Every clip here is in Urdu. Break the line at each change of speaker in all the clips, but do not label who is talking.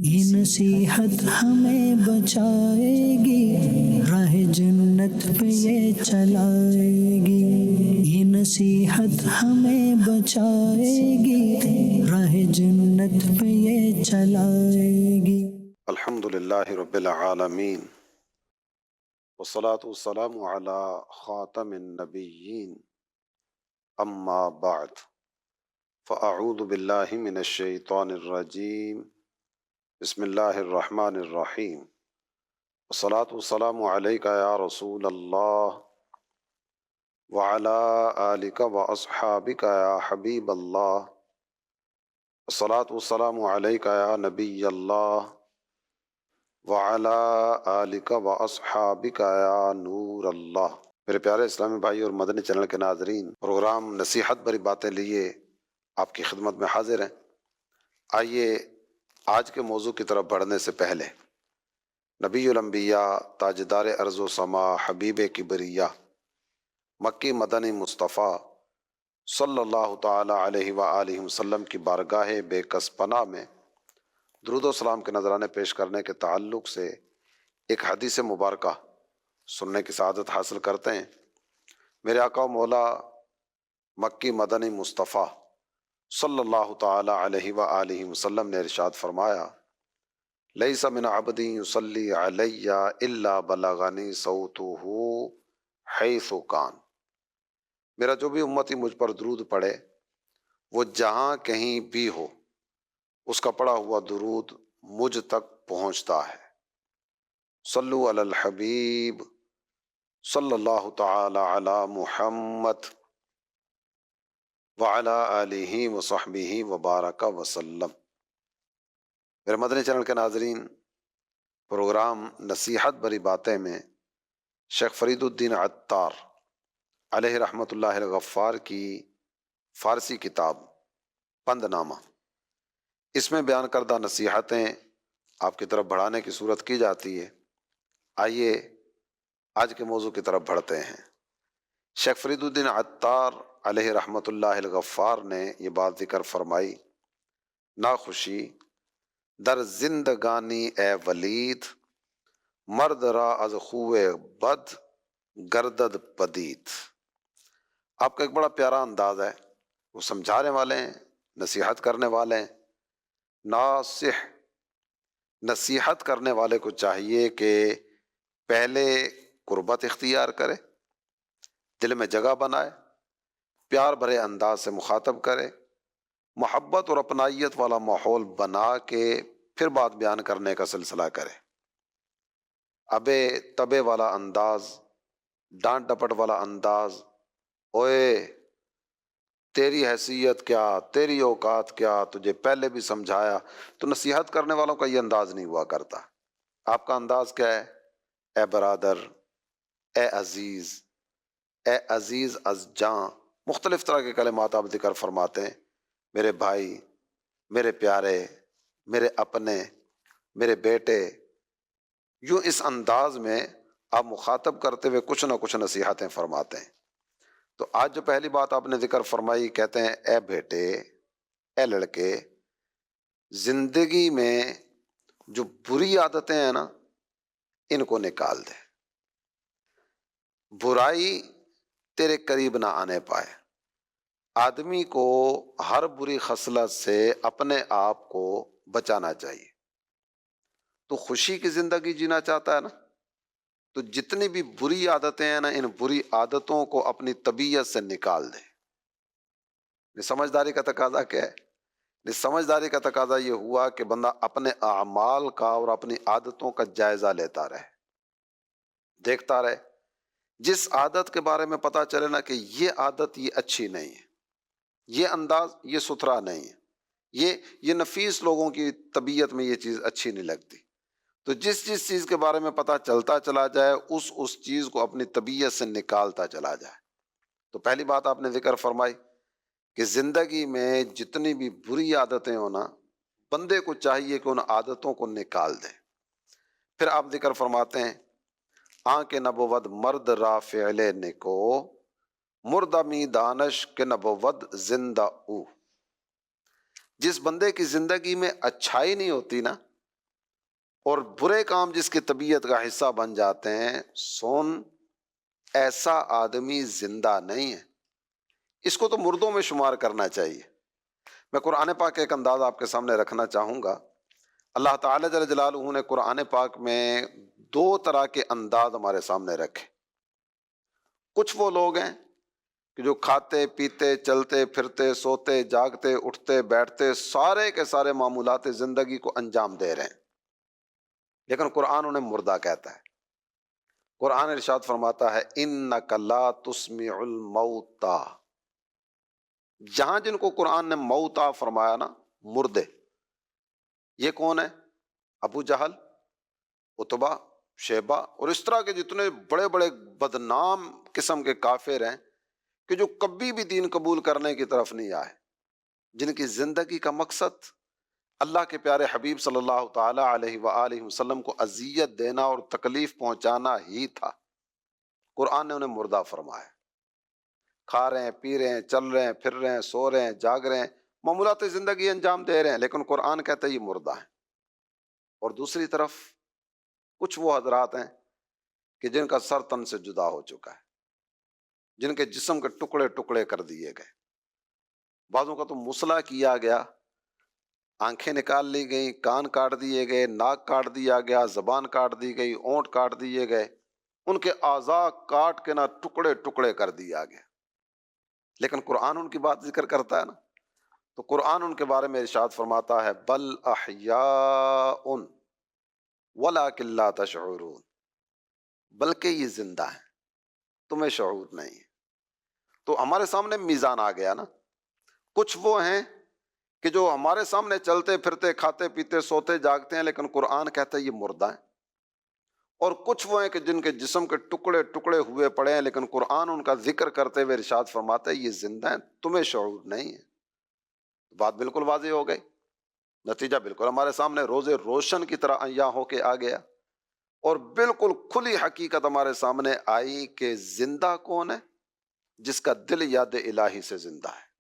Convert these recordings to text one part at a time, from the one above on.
یہ نصیحت ہمیں بچائے گی، راہ جنت پہ یہ چلائے گی۔ یہ نصیحت ہمیں بچائے گی، راہ جنت پہ یہ چلائے گی۔
الحمد للہ رب العالمین، والصلاة والسلام علی خاتم النبیین، اما بعد، فاعوذ باللہ من الشیطان الرجیم، بسم اللہ الرحمن الرحیم، والصلاة والسلام علیک یا رسول اللہ، وعلی آلک واصحابک یا حبیب اللہ، والصلاة والسلام علیک یا نبی اللہ، وعلی آلک واصحابک یا نور اللہ۔ میرے پیارے اسلامی بھائی اور مدنی چینل کے ناظرین، پروگرام نصیحت بھری باتیں لیے آپ کی خدمت میں حاضر ہیں۔ آئیے آج کے موضوع کی طرف بڑھنے سے پہلے نبی الانبیاء، تاجدار ارض و سما، حبیب کبریہ، مکی مدنی مصطفیٰ صلی اللہ تعالی علیہ وآلہ وسلم کی بارگاہ بے کس پناہ میں درود و سلام کے نذرانے پیش کرنے کے تعلق سے ایک حدیث مبارکہ سننے کی سعادت حاصل کرتے ہیں۔ میرے آقا و مولا مکی مدنی مصطفیٰ صلی اللہ تعالی علیہ وآلہ وسلم نے ارشاد فرمایا، لیس من عبد یصلی علی الا بلغنی صوتہ حیث کان۔ میرا جو بھی امتی مجھ پر درود پڑھے وہ جہاں کہیں بھی ہو، اس کا پڑھا ہوا درود مجھ تک پہنچتا ہے۔ صلو علی الحبیب صلی اللہ تعالی علی محمد وعلی آلہ وصحبہ وبارک وسلم۔ میرے مدنی چینل کے ناظرین، پروگرام نصیحت بھری باتیں میں شیخ فرید الدین عطار علیہ رحمۃ اللہ الغفار کی فارسی کتاب پند نامہ، اس میں بیان کردہ نصیحتیں آپ کی طرف بڑھانے کی صورت کی جاتی ہے۔ آئیے آج کے موضوع کی طرف بڑھتے ہیں۔ شیخ فرید الدین عطار علیہ رحمۃ اللہ الغفار نے یہ بات ذکر فرمائی، ناخوشی در زندگانی اے ولید، مرد را از خوے بد گردد پدید۔ آپ کا ایک بڑا پیارا انداز ہے، وہ سمجھانے والے ہیں، نصیحت کرنے والے ہیں۔ ناصح، نصیحت کرنے والے کو چاہیے کہ پہلے قربت اختیار کرے، دل میں جگہ بنائے، پیار بھرے انداز سے مخاطب کرے، محبت اور اپنائیت والا ماحول بنا کے پھر بات بیان کرنے کا سلسلہ کرے۔ ابے تبے والا انداز، ڈانٹ ڈپٹ والا انداز، اوئے تیری حیثیت کیا، تیری اوقات کیا، تجھے پہلے بھی سمجھایا، تو نصیحت کرنے والوں کا یہ انداز نہیں ہوا کرتا۔ آپ کا انداز کیا ہے؟ اے برادر، اے عزیز از جاں، مختلف طرح کے کلمات آپ ذکر فرماتے ہیں۔ میرے بھائی، میرے پیارے، میرے اپنے، میرے بیٹے، یوں اس انداز میں آپ مخاطب کرتے ہوئے کچھ نہ کچھ نصیحتیں فرماتے ہیں۔ تو آج جو پہلی بات آپ نے ذکر فرمائی، کہتے ہیں اے بیٹے، اے لڑکے، زندگی میں جو بری عادتیں ہیں نا، ان کو نکال دے، برائی تیرے قریب نہ آنے پائے۔ آدمی کو ہر بری خصلت سے اپنے آپ کو بچانا چاہیے۔ تو خوشی کی زندگی جینا چاہتا ہے نا، تو جتنی بھی بری عادتیں ہیں نا، ان بری عادتوں کو اپنی طبیعت سے نکال دے۔ سمجھداری کا تقاضا کیا ہے؟ سمجھداری کا تقاضا یہ ہوا کہ بندہ اپنے اعمال کا اور اپنی عادتوں کا جائزہ لیتا رہے، دیکھتا رہے۔ جس عادت کے بارے میں پتا چلے نا کہ یہ عادت یہ اچھی نہیں ہے، یہ انداز یہ ستھرا نہیں ہے، یہ نفیس لوگوں کی طبیعت میں یہ چیز اچھی نہیں لگتی، تو جس چیز کے بارے میں پتا چلتا چلا جائے، اس چیز کو اپنی طبیعت سے نکالتا چلا جائے۔ تو پہلی بات آپ نے ذکر فرمائی کہ زندگی میں جتنی بھی بری عادتیں ہونا، بندے کو چاہیے کہ ان عادتوں کو نکال دے۔ پھر آپ ذکر فرماتے ہیں، آنکھ نبوت مرد را فعل نکو، مردہ می دانش کے نبوت زندہ او۔ جس بندے کی زندگی میں اچھائی نہیں ہوتی نا، اور برے کام جس کی طبیعت کا حصہ بن جاتے ہیں، سن ایسا آدمی زندہ نہیں ہے، اس کو تو مردوں میں شمار کرنا چاہیے۔ میں قرآن پاک کا ایک انداز آپ کے سامنے رکھنا چاہوں گا۔ اللہ تعالیٰ جل جلالہ نے قرآن پاک میں دو طرح کے انداز ہمارے سامنے رکھے۔ کچھ وہ لوگ ہیں کہ جو کھاتے پیتے چلتے پھرتے سوتے جاگتے اٹھتے بیٹھتے سارے کے سارے معمولات زندگی کو انجام دے رہے ہیں، لیکن قرآن انہیں مردہ کہتا ہے۔ قرآن ارشاد فرماتا ہے اِنَّکَ لَا تُسْمِعُ الْمَوْتَى۔ جہاں جن کو قرآن نے موتا فرمایا نا، مردے، یہ کون ہے؟ ابو جہل، عتبہ، شیبہ اور اس طرح کے جتنے بڑے بڑے بدنام قسم کے کافر ہیں کہ جو کبھی بھی دین قبول کرنے کی طرف نہیں آئے، جن کی زندگی کا مقصد اللہ کے پیارے حبیب صلی اللہ تعالی علیہ وآلہ وسلم کو اذیت دینا اور تکلیف پہنچانا ہی تھا، قرآن نے انہیں مردہ فرمایا۔ کھا رہے ہیں، پی رہے ہیں، چل رہے ہیں، پھر رہے ہیں، سو رہے ہیں، جاگ رہے ہیں، معمولات زندگی انجام دے رہے ہیں، لیکن قرآن کہتا ہے یہ مردہ ہے۔ اور دوسری طرف کچھ وہ حضرات ہیں کہ جن کا سر تن سے جدا ہو چکا ہے، جن کے جسم کے ٹکڑے ٹکڑے کر دیے گئے، بعضوں کا تو مسلح کیا گیا، آنکھیں نکال لی گئیں، کان کاٹ دیے گئے، ناک کاٹ دیا گیا، زبان کاٹ دی گئی، اونٹ کاٹ دیے گئے، ان کے اعضاء کاٹ کے نہ ٹکڑے ٹکڑے کر دیا گیا، لیکن قرآن ان کی بات ذکر کرتا ہے نا، تو قرآن ان کے بارے میں ارشاد فرماتا ہے بل احیاء ولکن لا تشعرون، بلکہ یہ زندہ ہیں، تمہیں شعور نہیں ہے۔ تو ہمارے سامنے میزان آ گیا نا، کچھ وہ ہیں کہ جو ہمارے سامنے چلتے پھرتے کھاتے پیتے سوتے جاگتے ہیں، لیکن قرآن کہتا ہے یہ مردہ ہیں، اور کچھ وہ ہیں کہ جن کے جسم کے ٹکڑے ٹکڑے ہوئے پڑے ہیں، لیکن قرآن ان کا ذکر کرتے ہوئے ارشاد فرماتا ہے یہ زندہ ہیں، تمہیں شعور نہیں ہے۔ بات بالکل واضح ہو گئی، نتیجہ بالکل ہمارے سامنے روز روشن کی طرح عیاں ہو کے آ گیا، اور بالکل کھلی حقیقت ہمارے سامنے آئی کہ زندہ کون ہے؟ جس کا دل یاد الہی سے زندہ ہے،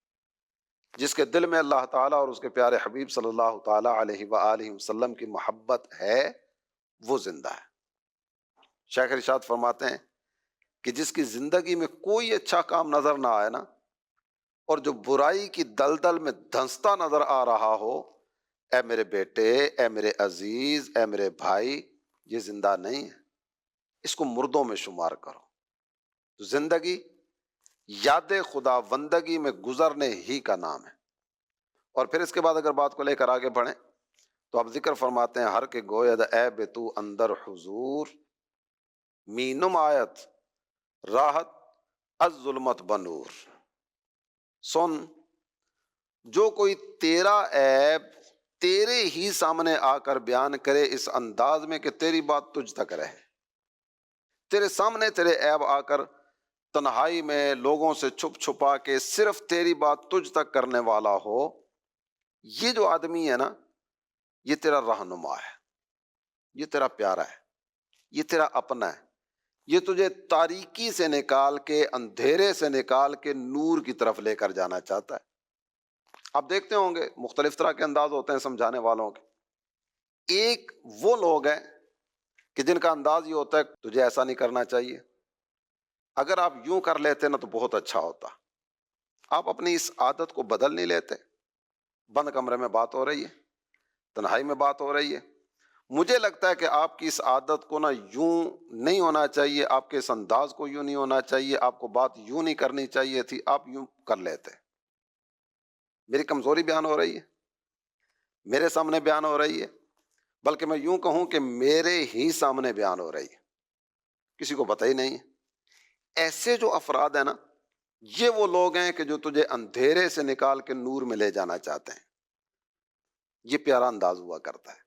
جس کے دل میں اللہ تعالیٰ اور اس کے پیارے حبیب صلی اللہ تعالیٰ علیہ وآلہ وسلم کی محبت ہے، وہ زندہ ہے۔ شیخ ارشاد فرماتے ہیں کہ جس کی زندگی میں کوئی اچھا کام نظر نہ آئے نا، اور جو برائی کی دلدل میں دھنستا نظر آ رہا ہو، اے میرے بیٹے، اے میرے عزیز، اے میرے بھائی، یہ زندہ نہیں ہے، اس کو مردوں میں شمار کرو۔ تو زندگی یاد خدا بندگی میں گزرنے ہی کا نام ہے۔ اور پھر اس کے بعد اگر بات کو لے کر آگے بڑھیں تو آپ ذکر فرماتے ہیں ہر کے گوید اے بے تو اندر حضور، مینم آیت راحت از ظلمت بنور۔ سن، جو کوئی تیرا عیب تیرے ہی سامنے آ کر بیان کرے اس انداز میں کہ تیری بات تجھ تک رہے، تیرے سامنے تیرے عیب آ کر تنہائی میں لوگوں سے چھپ چھپا کے صرف تیری بات تجھ تک کرنے والا ہو، یہ جو آدمی ہے نا، یہ تیرا رہنما ہے، یہ تیرا پیارا ہے، یہ تیرا اپنا ہے، یہ تجھے تاریکی سے نکال کے، اندھیرے سے نکال کے نور کی طرف لے کر جانا چاہتا ہے۔ آپ دیکھتے ہوں گے مختلف طرح کے انداز ہوتے ہیں سمجھانے والوں کے۔ ایک وہ لوگ ہیں کہ جن کا انداز یہ ہوتا ہے تجھے ایسا نہیں کرنا چاہیے، اگر آپ یوں کر لیتے نا تو بہت اچھا ہوتا۔ آپ اپنی اس عادت کو بدل نہیں لیتے، بند کمرے میں بات ہو رہی ہے، تنہائی میں بات ہو رہی ہے، مجھے لگتا ہے کہ آپ کی اس عادت کو نا یوں نہیں ہونا چاہیے، آپ کے اس انداز کو یوں نہیں ہونا چاہیے، آپ کو بات یوں نہیں کرنی چاہیے تھی، آپ یوں کر لیتے۔ میری کمزوری بیان ہو رہی ہے، میرے سامنے بیان ہو رہی ہے، بلکہ میں یوں کہوں کہ میرے ہی سامنے بیان ہو رہی ہے، کسی کو پتہ ہی نہیں ہے۔ ایسے جو افراد ہیں نا، یہ وہ لوگ ہیں کہ جو تجھے اندھیرے سے نکال کے نور میں لے جانا چاہتے ہیں۔ یہ پیارا انداز ہوا کرتا ہے۔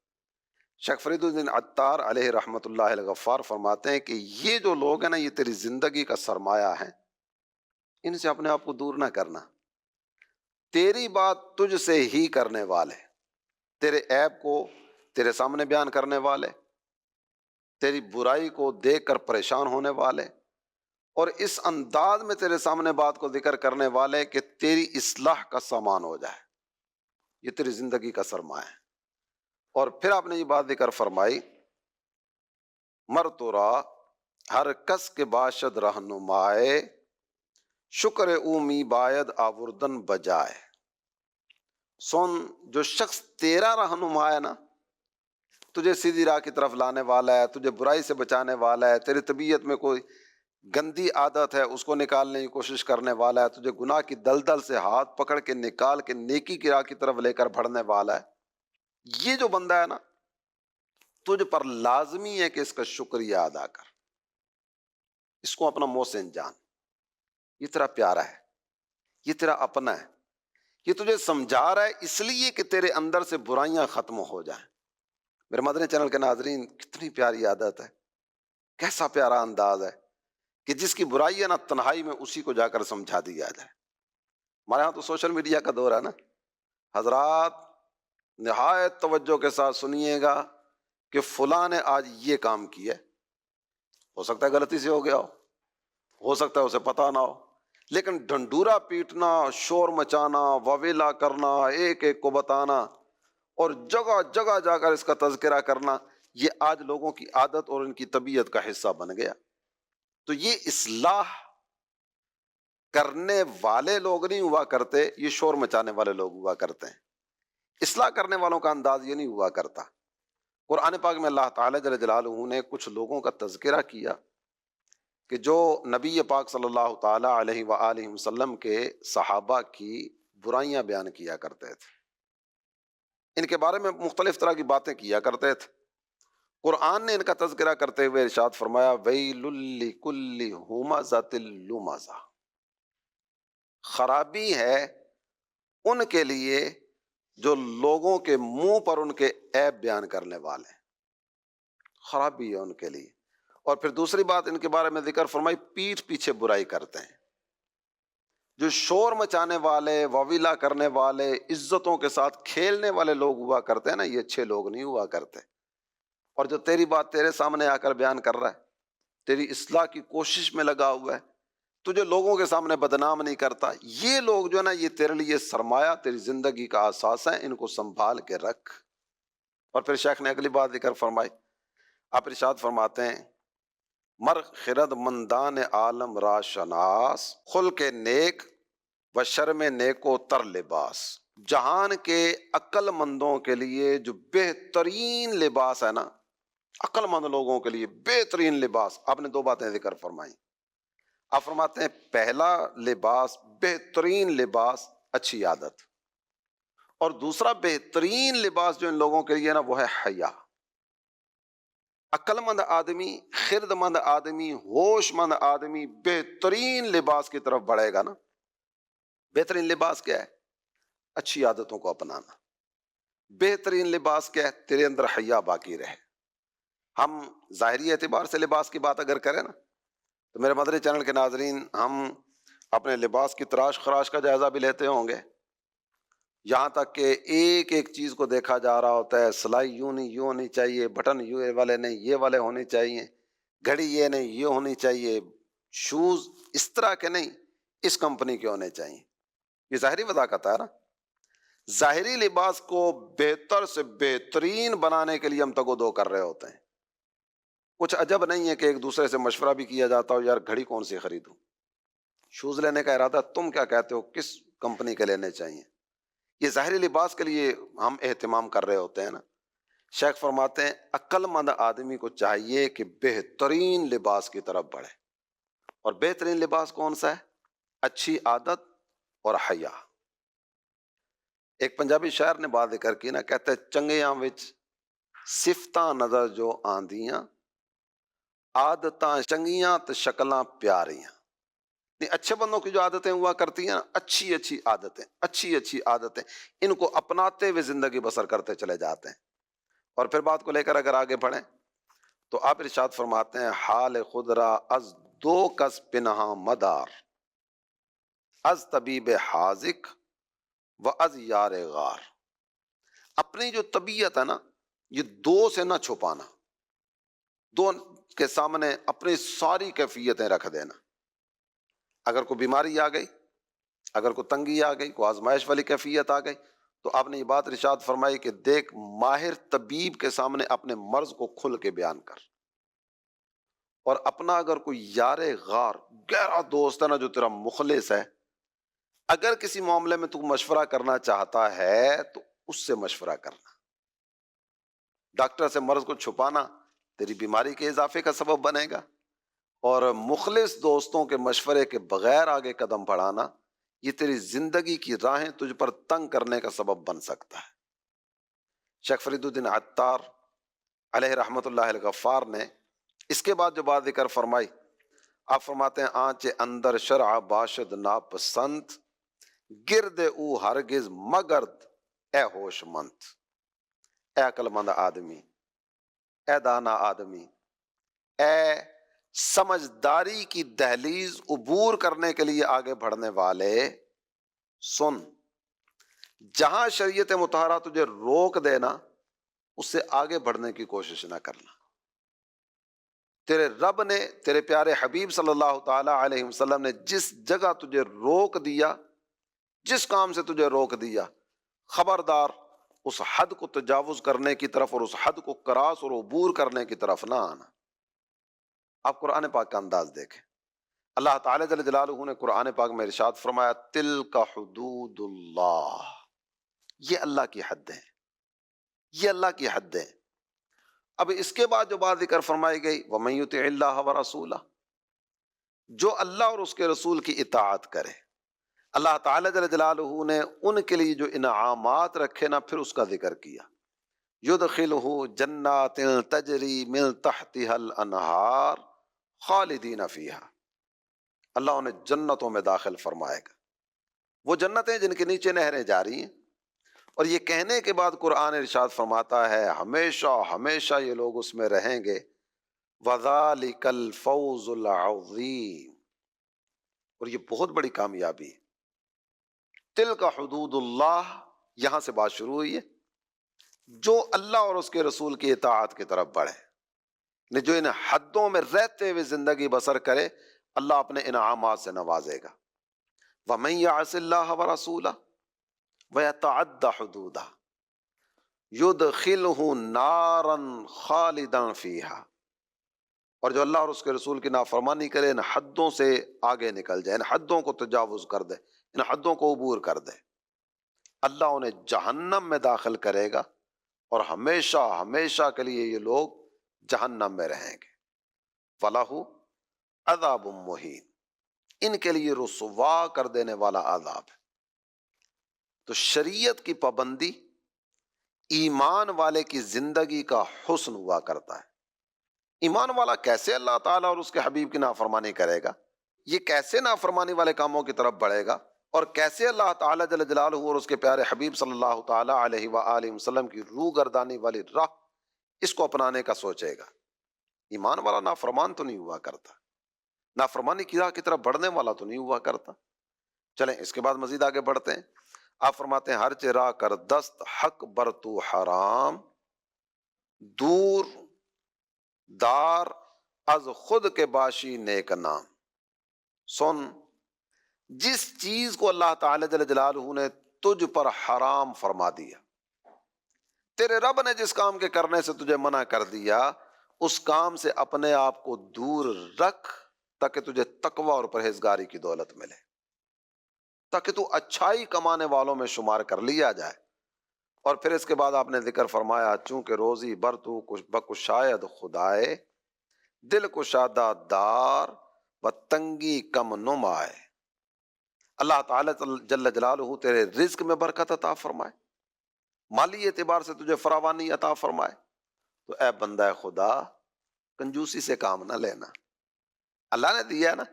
شیخ فرید الدین عطار علیہ رحمۃ اللہ الغفار فرماتے ہیں کہ یہ جو لوگ ہیں نا، یہ تیری زندگی کا سرمایہ ہیں، ان سے اپنے آپ کو دور نہ کرنا۔ تیری بات تجھ سے ہی کرنے والے، تیرے عیب کو تیرے سامنے بیان کرنے والے، تیری برائی کو دیکھ کر پریشان ہونے والے، اور اس انداز میں تیرے سامنے بات کو ذکر کرنے والے کہ تیری اصلاح کا سامان ہو جائے، یہ تیری زندگی کا سرمایہ ہے۔ اور پھر آپ نے یہ بات ذکر فرمائی، مرتورا ہر کس کے باشد رہنمائے، شکر اومی باید آوردن بجائے۔ سن، جو شخص تیرا رہنما ہے نا، تجھے سیدھی راہ کی طرف لانے والا ہے، تجھے برائی سے بچانے والا ہے، تیری طبیعت میں کوئی گندی عادت ہے اس کو نکالنے کی کوشش کرنے والا ہے، تجھے گناہ کی دلدل سے ہاتھ پکڑ کے نکال کے نیکی کی راہ کی طرف لے کر بڑھنے والا ہے، یہ جو بندہ ہے نا، تجھ پر لازمی ہے کہ اس کا شکریہ ادا کر، اس کو اپنا محسن جان، یہ تیرا پیارا ہے، یہ تیرا اپنا ہے، یہ تجھے سمجھا رہا ہے اس لیے کہ تیرے اندر سے برائیاں ختم ہو جائیں۔ میرے مدنی چینل کے ناظرین، کتنی پیاری عادت ہے، کیسا پیارا انداز ہے کہ جس کی برائی ہے نا، تنہائی میں اسی کو جا کر سمجھا دیا جائے۔ ہمارے ہاں تو سوشل میڈیا کا دور ہے نا، حضرات نہایت توجہ کے ساتھ سنیے گا کہ فلاں نے آج یہ کام کیا ہے، ہو سکتا ہے غلطی سے ہو گیا ہو سکتا ہے اسے پتہ نہ ہو، لیکن ڈھنڈورا پیٹنا، شور مچانا، وویلا کرنا، ایک ایک کو بتانا اور جگہ جگہ جا کر اس کا تذکرہ کرنا، یہ آج لوگوں کی عادت اور ان کی طبیعت کا حصہ بن گیا۔ تو یہ اصلاح کرنے والے لوگ نہیں ہوا کرتے، یہ شور مچانے والے لوگ ہوا کرتے ہیں۔ اصلاح کرنے والوں کا انداز یہ نہیں ہوا کرتا۔ قرآن پاک میں اللہ تعالیٰ جل جلالہ نے کچھ لوگوں کا تذکرہ کیا کہ جو نبی پاک صلی اللہ تعالیٰ علیہ وآلہ وسلم کے صحابہ کی برائیاں بیان کیا کرتے تھے، ان کے بارے میں مختلف طرح کی باتیں کیا کرتے تھے۔ قرآن نے ان کا تذکرہ کرتے ہوئے ارشاد فرمایا، ویل لکل ہمزۃ لمزہ، خرابی ہے ان کے لیے جو لوگوں کے منہ پر ان کے عیب بیان کرنے والے ہیں، خرابی ہے ان کے لیے۔ اور پھر دوسری بات ان کے بارے میں ذکر فرمائی، پیٹھ پیچھے برائی کرتے ہیں۔ جو شور مچانے والے، وویلا کرنے والے، عزتوں کے ساتھ کھیلنے والے لوگ ہوا کرتے ہیں نا، یہ اچھے لوگ نہیں ہوا کرتے۔ اور جو تیری بات تیرے سامنے آ کر بیان کر رہا ہے، تیری اصلاح کی کوشش میں لگا ہوا ہے، تجھے لوگوں کے سامنے بدنام نہیں کرتا، یہ لوگ جو ہے نا، یہ تیرے لیے سرمایہ، تیری زندگی کا اساس ہے، ان کو سنبھال کے رکھ۔ اور پھر شیخ نے اگلی بات ذکر فرمائی، آپ ارشاد فرماتے ہیں، مر خرد مندان عالم را شناس، خلق نیک و شرم نیکو تر لباس۔ جہان کے عقل مندوں کے لیے جو بہترین لباس ہے نا، عقل مند لوگوں کے لیے بہترین لباس، آپ نے دو باتیں ذکر فرمائی۔ آپ فرماتے ہیں پہلا لباس، بہترین لباس اچھی عادت، اور دوسرا بہترین لباس جو ان لوگوں کے لیے نا، وہ ہے حیا۔ عقل مند آدمی، خرد مند آدمی، ہوش مند آدمی بہترین لباس کی طرف بڑھے گا نا۔ بہترین لباس کیا ہے؟ اچھی عادتوں کو اپنانا۔ بہترین لباس کیا ہے؟ تیرے اندر حیا باقی رہے۔ ہم ظاہری اعتبار سے لباس کی بات اگر کریں نا، تو میرے مدنی چینل کے ناظرین، ہم اپنے لباس کی تراش خراش کا جائزہ بھی لیتے ہوں گے، یہاں تک کہ ایک ایک چیز کو دیکھا جا رہا ہوتا ہے، سلائی یوں نہیں، یوں ہونی چاہیے، بٹن یوں والے نہیں، یہ والے ہونے چاہیے، گھڑی یہ نہیں، یہ ہونی چاہیے، شوز اس طرح کے نہیں، اس کمپنی کے ہونے چاہیے۔ یہ ظاہری وضاحت ہے نا۔ ظاہری لباس کو بہتر سے بہترین بنانے کے لیے ہم تگ و دو کر رہے ہوتے ہیں۔ کچھ عجب نہیں ہے کہ ایک دوسرے سے مشورہ بھی کیا جاتا ہو، یار گھڑی کون سی خریدوں، شوز لینے کا ارادہ، تم کیا کہتے ہو، کس کمپنی کے لینے چاہیے۔ یہ ظاہری لباس کے لیے ہم اہتمام کر رہے ہوتے ہیں نا۔ شیخ فرماتے ہیں عقل مند آدمی کو چاہیے کہ بہترین لباس کی طرف بڑھے، اور بہترین لباس کون سا ہے؟ اچھی عادت اور حیا۔ ایک پنجابی شاعر نے بات ذکر کی نا، کہتے ہیں چنگیاں وچ صفتاں نظر جو آندیاں، عادتاں چنگیاں تے شکلاں پیاریاں۔ اچھے بندوں کی جو عادتیں ہوا کرتی ہیں، اچھی اچھی عادتیں، اچھی اچھی عادتیں، ان کو اپناتے ہوئے زندگی بسر کرتے چلے جاتے ہیں۔ اور پھر بات کو لے کر اگر آگے بڑھیں تو آپ ارشاد فرماتے ہیں، حال خود را از دو کس پنہاں مدار، از طبیب حاذق و از یار غار۔ اپنی جو طبیعت ہے نا، یہ دو سے نہ چھپانا، دو کے سامنے اپنی ساری کیفیتیں رکھ دینا۔ اگر کوئی بیماری آ گئی، اگر کوئی تنگی آ گئی، کوئی آزمائش والی کیفیت آ گئی، تو آپ نے یہ بات ارشاد فرمائی کہ دیکھ ماہر طبیب کے سامنے اپنے مرض کو کھل کے بیان کر، اور اپنا اگر کوئی یار غار گہرا دوست ہے نا جو تیرا مخلص ہے، اگر کسی معاملے میں تو مشورہ کرنا چاہتا ہے تو اس سے مشورہ کرنا۔ ڈاکٹر سے مرض کو چھپانا تیری بیماری کے اضافے کا سبب بنے گا، اور مخلص دوستوں کے مشورے کے بغیر آگے قدم بڑھانا یہ تیری زندگی کی راہیں تجھ پر تنگ کرنے کا سبب بن سکتا ہے۔ شیخ فرید الدین عطار علیہ رحمۃ اللہ الغفار نے اس کے بعد جو بات ذکر فرمائی، آپ فرماتے ہیں آنچ اندر شرع باشد ناپسند، گرد او ہرگز مگرد اے ہوش مند۔ اے عقل مند آدمی، اے دانا آدمی، اے سمجھداری کی دہلیز عبور کرنے کے لیے آگے بڑھنے والے، سن، جہاں شریعت مطہرہ تجھے روک دینا اس سے آگے بڑھنے کی کوشش نہ کرنا۔ تیرے رب نے، تیرے پیارے حبیب صلی اللہ تعالی علیہ وسلم نے جس جگہ تجھے روک دیا، جس کام سے تجھے روک دیا، خبردار اس حد کو تجاوز کرنے کی طرف اور اس حد کو کراس اور عبور کرنے کی طرف نہ آنا۔ آپ قرآن پاک کا انداز دیکھیں، اللہ تعالیٰ جل جلالہ نے قرآن پاک میں ارشاد فرمایا تلک حدود اللہ، یہ اللہ کی حد ہیں، یہ اللہ کی حد ہیں۔ اب اس کے بعد جو بات ذکر فرمائی گئی وَمَن يُطِعِ اللَّهَ وَرَسُولَهُ، جو اللہ اور اس کے رسول کی اطاعت کرے، اللہ تعالیٰ جل جلالہ نے ان کے لیے جو انعامات رکھے نا پھر اس کا ذکر کیا، يُدْخِلُهُ جَنَّاتٍ تَجْرِي مِن تَحْتِهَا الْأَنْهَارُ خَالِدِينَ فِيهَا، اللہ انہیں جنتوں میں داخل فرمائے گا، وہ جنتیں جن کے نیچے نہریں جاری ہیں۔ اور یہ کہنے کے بعد قرآن ارشاد فرماتا ہے ہمیشہ ہمیشہ یہ لوگ اس میں رہیں گے، وَذَلِكَ الْفَوْزُ الْعَظِيمُ، اور یہ بہت بڑی کامیابی ہے۔ تلک حدود اللہ، یہاں سے بات شروع ہوئی ہے، جو اللہ اور اس کے رسول کی اطاعت کی طرف بڑھے، جو ان حدوں میں رہتے ہوئے زندگی بسر کرے، اللہ اپنے انعامات سے نوازے گا۔ وَمَن يَعْصِ اللَّهَ وَرَسُولَهُ وَيَتَعَدَّ حُدُودَهُ يُدْخِلْهُ نَارًا خَالِدًا فِيهَا، اور جو اللہ اور اس کے رسول کی نافرمانی کرے، ان حدوں سے آگے نکل جائے، ان حدوں کو تجاوز کر دے، ان حدوں کو عبور کر دے، اللہ انہیں جہنم میں داخل کرے گا، اور ہمیشہ ہمیشہ کے لیے یہ لوگ جہنم میں رہیں گے۔ وَلَهُ عَذَابٌ مُّہِینٌ، ان کے لیے رسوا کر دینے والا عذاب ہے۔ تو شریعت کی پابندی ایمان والے کی زندگی کا حسن ہوا کرتا ہے۔ ایمان والا کیسے اللہ تعالیٰ اور اس کے حبیب کی نافرمانی کرے گا، یہ کیسے نافرمانی والے کاموں کی طرف بڑھے گا، اور کیسے اللہ تعالیٰ جل جلالہ اور اس کے پیارے حبیب صلی اللہ تعالیٰ علیہ وآلہ وسلم کی روح گردانی والی راہ اس کو اپنانے کا سوچے گا۔ ایمان والا نافرمان تو نہیں ہوا کرتا، نافرمانی کی راہ کی طرف بڑھنے والا تو نہیں ہوا کرتا۔ چلیں اس کے بعد مزید آگے بڑھتے ہیں۔ آپ فرماتے ہیں ہر چرا کر دست حق بر تو حرام، دور دار از خود کے باشی نیک نام۔ سن، جس چیز کو اللہ تعالی جل جلالہ نے تجھ پر حرام فرما دیا، تیرے رب نے جس کام کے کرنے سے تجھے منع کر دیا، اس کام سے اپنے آپ کو دور رکھ تاکہ تجھے تقوی اور پرہیزگاری کی دولت ملے، تاکہ تو اچھائی کمانے والوں میں شمار کر لیا جائے۔ اور پھر اس کے بعد آپ نے ذکر فرمایا چونکہ روزی بر تو بکشاید خدائے، دل کشادہ دار و تنگی کم نمائے، اللہ تعالیٰ جل جلالہ تیرے رزق میں برکت عطا فرمائے، مالی اعتبار سے تجھے فراوانی عطا فرمائے، تو اے بندہ خدا کنجوسی سے کام نہ لینا، اللہ نے دیا ہے نا،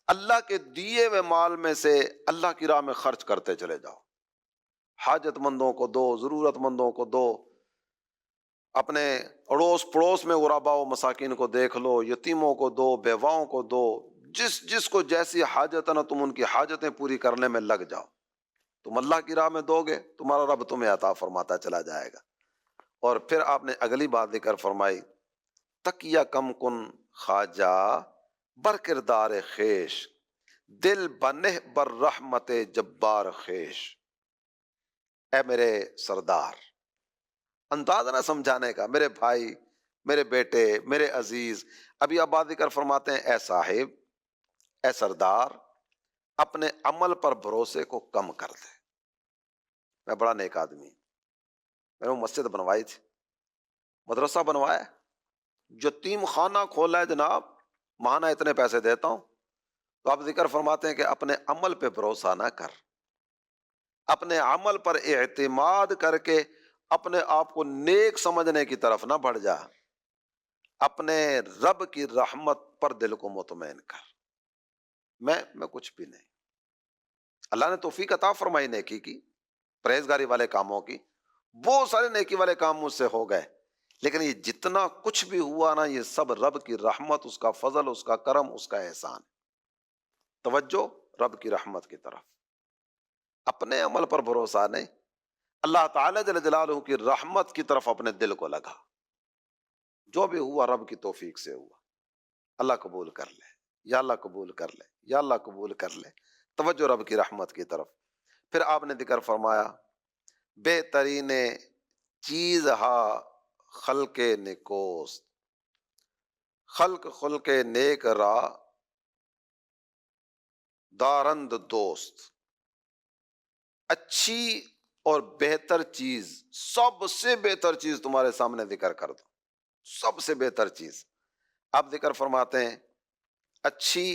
اللہ کے دیے ہوئے مال میں سے اللہ کی راہ میں خرچ کرتے چلے جاؤ، حاجت مندوں کو دو، ضرورت مندوں کو دو، اپنے اڑوس پڑوس میں غرباء و مساکین کو دیکھ لو، یتیموں کو دو، بیواؤں کو دو، جس جس کو جیسی حاجت ہے نا تم ان کی حاجتیں پوری کرنے میں لگ جاؤ، تم اللہ کی راہ میں دو گے تمہارا رب تمہیں عطا فرماتا چلا جائے گا۔ اور پھر آپ نے اگلی بات ذکر فرمائی تقیہ کم کن خواجہ بر کردار خیش، دل بنہ بر رحمت جبار خیش، اے میرے سردار، انداز نہ سمجھانے کا، میرے بھائی، میرے بیٹے، میرے عزیز. ابھی اب بات ذکر فرماتے ہیں اے صاحب، اے سردار، اپنے عمل پر بھروسے کو کم کر دے. میں بڑا نیک آدمی، میں نے مسجد بنوائی تھی، مدرسہ بنوایا، یتیم خانہ کھولا ہے جناب، ماہانہ اتنے پیسے دیتا ہوں. تو آپ ذکر فرماتے ہیں کہ اپنے عمل پہ بھروسہ نہ کر، اپنے عمل پر اعتماد کر کے اپنے آپ کو نیک سمجھنے کی طرف نہ بڑھ جا، اپنے رب کی رحمت پر دل کو مطمئن کر. میں کچھ بھی نہیں. اللہ نے توفیق عطا فرمائی نیکی کی، پرہیزگاری والے کاموں کی، بہت سارے نیکی والے کام مجھ سے ہو گئے، لیکن یہ جتنا کچھ بھی ہوا نا، یہ سب رب کی رحمت، اس کا فضل، اس کا کرم، اس کا احسان. توجہ رب کی رحمت کی طرف، اپنے عمل پر بھروسہ نہیں، اللہ تعالی جل جلالہ کی رحمت کی طرف اپنے دل کو لگا. جو بھی ہوا رب کی توفیق سے ہوا. اللہ قبول کر لے، یا اللہ قبول کر لے، یا اللہ قبول کر لے. توجہ رب کی رحمت کی طرف. پھر آپ نے ذکر فرمایا بہترین چیز ہا خلق نکوست، خلق خلق نیک را دارند دوست. اچھی اور بہتر چیز، سب سے بہتر چیز تمہارے سامنے ذکر کر دو، سب سے بہتر چیز. آپ ذکر فرماتے ہیں اچھی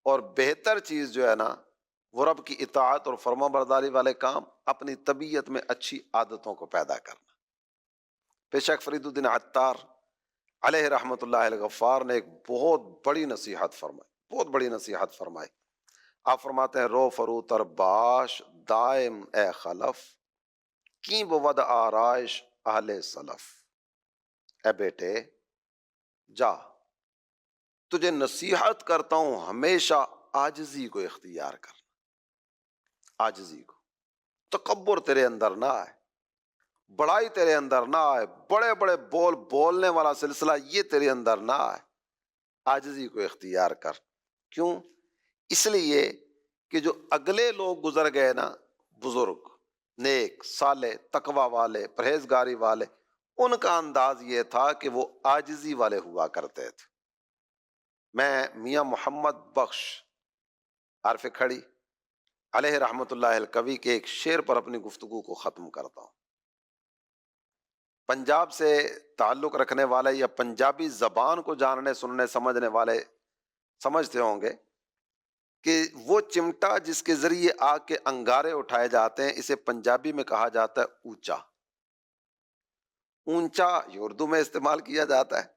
اور بہتر چیز جو ہے نا، وہ رب کی اطاعت اور فرما برداری والے کام، اپنی طبیعت میں اچھی عادتوں کو پیدا کرنا. بے شک فرید الدین عطار علیہ رحمت اللہ الغفار نے ایک بہت بڑی نصیحت فرمائی، بہت بڑی نصیحت فرمائی. آپ فرماتے ہیں رو فروتر باش دائم اے خلف، کی بود آرائش اہل سلف. اے بیٹے جا، تجھے نصیحت کرتا ہوں ہمیشہ عاجزی کو اختیار کرنا. عاجزی کو، تکبر تیرے اندر نہ آئے، بڑائی تیرے اندر نہ آئے، بڑے بڑے بول بولنے والا سلسلہ یہ تیرے اندر نہ آئے. عاجزی کو اختیار کر. کیوں؟ اس لیے کہ جو اگلے لوگ گزر گئے نا، بزرگ، نیک، صالح، تقوی والے، پرہیزگاری والے، ان کا انداز یہ تھا کہ وہ عاجزی والے ہوا کرتے تھے. میں میاں محمد بخش عارف کھڑی علیہ رحمت اللہ الکوی کے ایک شعر پر اپنی گفتگو کو ختم کرتا ہوں. پنجاب سے تعلق رکھنے والے یا پنجابی زبان کو جاننے سننے سمجھنے والے سمجھتے ہوں گے کہ وہ چمٹا جس کے ذریعے آگ کے انگارے اٹھائے جاتے ہیں، اسے پنجابی میں کہا جاتا ہے اونچا. اونچا یہ اردو میں استعمال کیا جاتا ہے،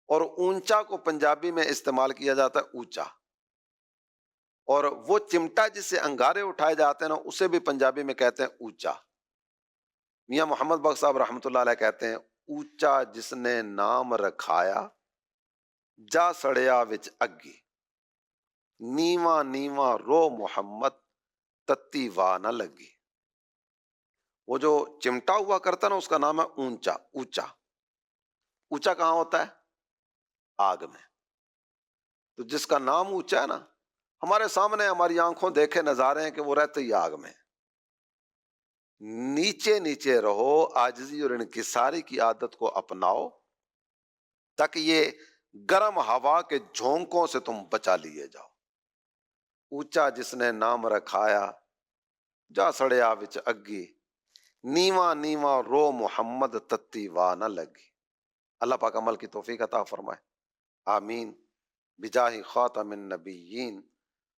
اور اونچا کو پنجابی میں استعمال کیا جاتا ہے اونچا. اور وہ چمٹا جس سے انگارے اٹھائے جاتے ہیں نا، اسے بھی پنجابی میں کہتے ہیں اونچا. میاں محمد بخش صاحب رحمۃ اللہ علیہ کہتے ہیں اونچا جس نے نام رکھایا جا سڑیا وچ اگی، نیواں نیواں رو محمد تتی واہ نہ لگی. وہ جو چمٹا ہوا کرتا نا، اس کا نام ہے اونچا. اونچا اونچا کہاں ہوتا ہے؟ آگ میں. تو جس کا نام اونچا ہے نا، ہمارے سامنے ہماری آنکھوں دیکھے نظارے ہیں کہ وہ رہتے ہی آگ میں. نیچے نیچے رہو، عاجزی اور انکساری کی عادت کو اپناؤ تاکہ یہ گرم ہوا کے جھونکوں سے تم بچا لیے جاؤ. اونچا جس نے نام رکھایا جا سڑیا وچ اگی، نیواں نیواں رو محمد تتی واہ نہ لگی. اللہ پاک عمل کی توفیق عطا فرمائے. آمین بجاہ خاتم النبیین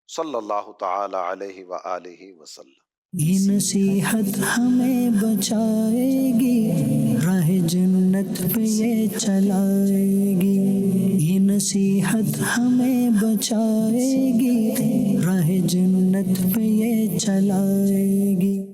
صلی اللہ تعالی علیہ وآلہ وسلم.
یہ نصیحت ہمیں بچائے گی، راہ جنت پہ یہ چلائے گی. یہ نصیحت ہمیں بچائے گی، راہ جنت پہ یہ چلائے گی.